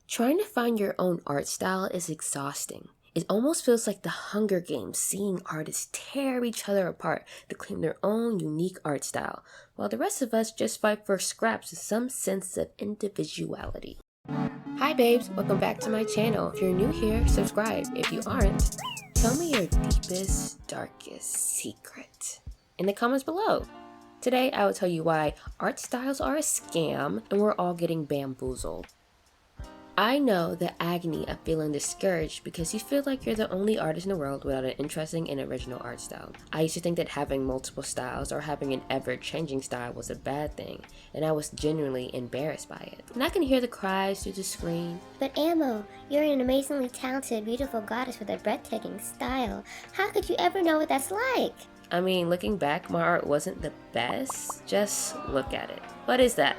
Trying to find your own art style is exhausting. It almost feels like the Hunger Games, seeing artists tear each other apart to claim their own unique art style, while the rest of us just fight for scraps with some sense of individuality. Hi babes, welcome back to my channel. If you're new here, subscribe. If you aren't, tell me your deepest, darkest secret in the comments below. Today I will tell you why art styles are a scam and we're all getting bamboozled. I know the agony of feeling discouraged because you feel like you're the only artist in the world without an interesting and original art style. I used to think that having multiple styles or having an ever-changing style was a bad thing, and I was genuinely embarrassed by it. And I can hear the cries through the screen. But Amo, you're an amazingly talented, beautiful goddess with a breathtaking style. How could you ever know what that's like? I mean, looking back, my art wasn't the best. Just look at it. What is that?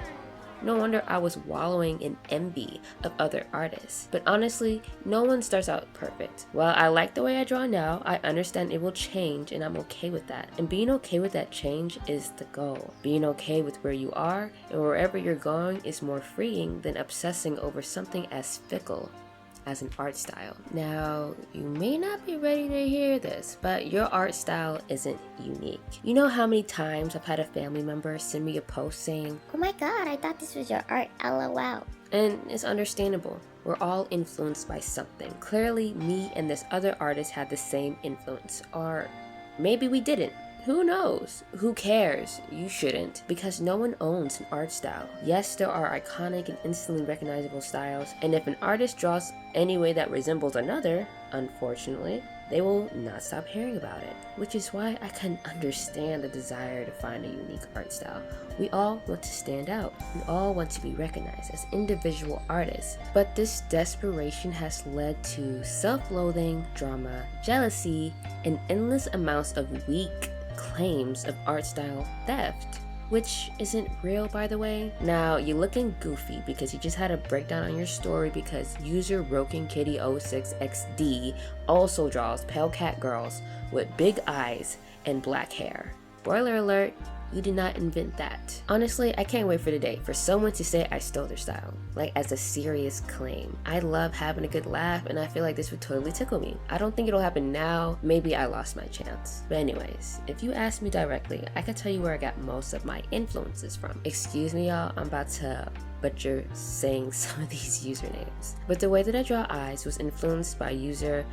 No wonder I was wallowing in envy of other artists. But honestly, no one starts out perfect. While I like the way I draw now, I understand it will change and I'm okay with that. And being okay with that change is the goal. Being okay with where you are and wherever you're going is more freeing than obsessing over something as fickle as an art style. Now, you may not be ready to hear this, but your art style isn't unique. You know how many times I've had a family member send me a post saying, "Oh my god, I thought this was your art, LOL." And it's understandable. We're all influenced by something. Clearly, me and this other artist had the same influence, or maybe we didn't. Who knows? Who cares? You shouldn't, because no one owns an art style. Yes, there are iconic and instantly recognizable styles, and if an artist draws any way that resembles another, unfortunately, they will not stop hearing about it. Which is why I can understand the desire to find a unique art style. We all want to stand out. We all want to be recognized as individual artists. But this desperation has led to self-loathing, drama, jealousy, and endless amounts of weak claims of art style theft, which isn't real, by the way. Now, you're looking goofy because you just had a breakdown on your story because user BrokenKitty06XD also draws pale cat girls with big eyes and black hair. Spoiler alert, you did not invent that. Honestly, I can't wait for the day for someone to say I stole their style, like as a serious claim. I love having a good laugh and I feel like this would totally tickle me. I don't think it'll happen now, maybe I lost my chance. But anyways, if you ask me directly, I can tell you where I got most of my influences from. Excuse me y'all, I'm about to butcher saying some of these usernames. But the way that I draw eyes was influenced by user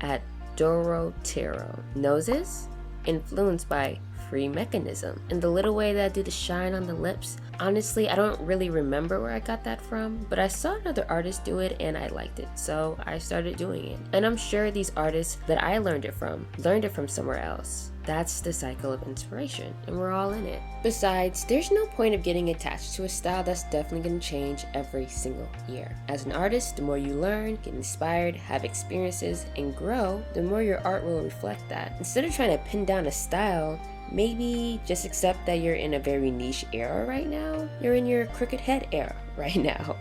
at Dorotero. Noses? Influenced by Free Mechanism. And the little way that I do the shine on the lips, honestly, I don't really remember where I got that from, but I saw another artist do it and I liked it, so I started doing it. And I'm sure these artists that I learned it from somewhere else. That's the cycle of inspiration, and we're all in it. Besides, there's no point of getting attached to a style that's definitely going to change every single year. As an artist, the more you learn, get inspired, have experiences, and grow, the more your art will reflect that. Instead of trying to pin down a style, maybe just accept that you're in a very niche era right now. You're in your crooked head era right now.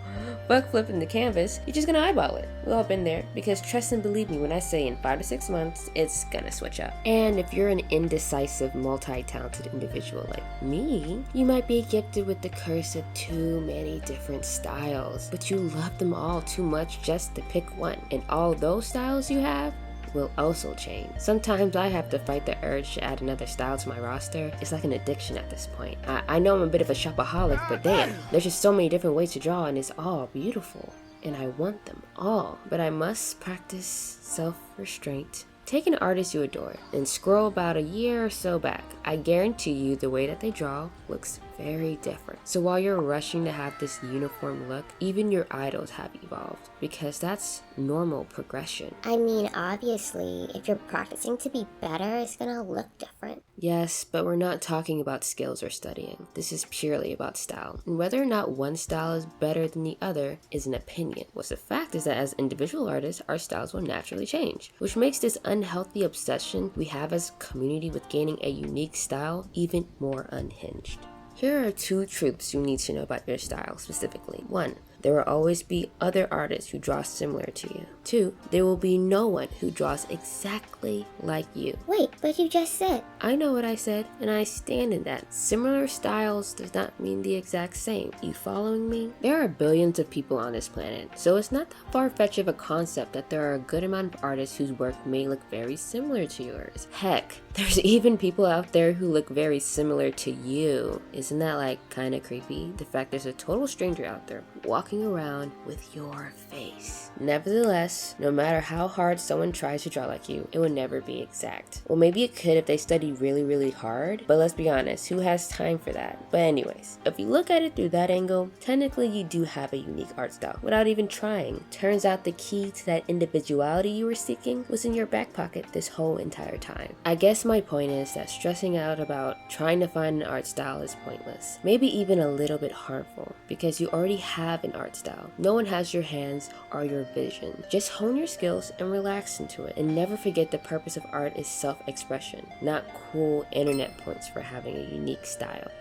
Fuck flipping the canvas, you're just gonna eyeball it. We've all been there, because trust and believe me when I say in 5 to 6 months, it's gonna switch up. And if you're an indecisive, multi-talented individual like me, you might be gifted with the curse of too many different styles, but you love them all too much just to pick one. And all those styles you have will also change. Sometimes I have to fight the urge to add another style to my roster. It's like an addiction at this point. I know I'm a bit of a shopaholic, but damn, there's just so many different ways to draw and it's all beautiful. And I want them all. But I must practice self-restraint. Take an artist you adore and scroll about a year or so back. I guarantee you the way that they draw looks very different. So while you're rushing to have this uniform look, even your idols have evolved, because that's normal progression. I mean, obviously, if you're practicing to be better, it's gonna look different. Yes, but we're not talking about skills or studying. This is purely about style. And whether or not one style is better than the other is an opinion. What's the fact is that as individual artists, our styles will naturally change, which makes this unhealthy obsession we have as a community with gaining a unique style even more unhinged. Here are 2 truths you need to know about your style specifically. 1. there will always be other artists who draw similar to you. 2, there will be no one who draws exactly like you. Wait, but you just said. I know what I said, and I stand in that. Similar styles does not mean the exact same. You following me? There are billions of people on this planet, so it's not that far-fetched of a concept that there are a good amount of artists whose work may look very similar to yours. Heck, there's even people out there who look very similar to you. Isn't that like kinda creepy? The fact there's a total stranger out there walking around with your face. Nevertheless, no matter how hard someone tries to draw like you, it will never be exact. Well, maybe it could if they study really hard, but let's be honest, who has time for that? But anyways, if you look at it through that angle, technically you do have a unique art style without even trying. Turns out the key to that individuality you were seeking was in your back pocket this whole entire time. I guess my point is that stressing out about trying to find an art style is pointless. Maybe even a little bit harmful, because you already have an art style. No one has your hands or your vision. Just hone your skills and relax into it. And never forget the purpose of art is self-expression, not cool internet points for having a unique style.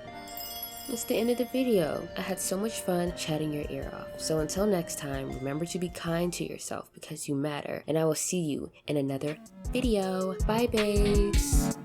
It's the end of the video. I had so much fun chatting your ear off. So until next time, remember to be kind to yourself because you matter. And I will see you in another video. Bye, babes.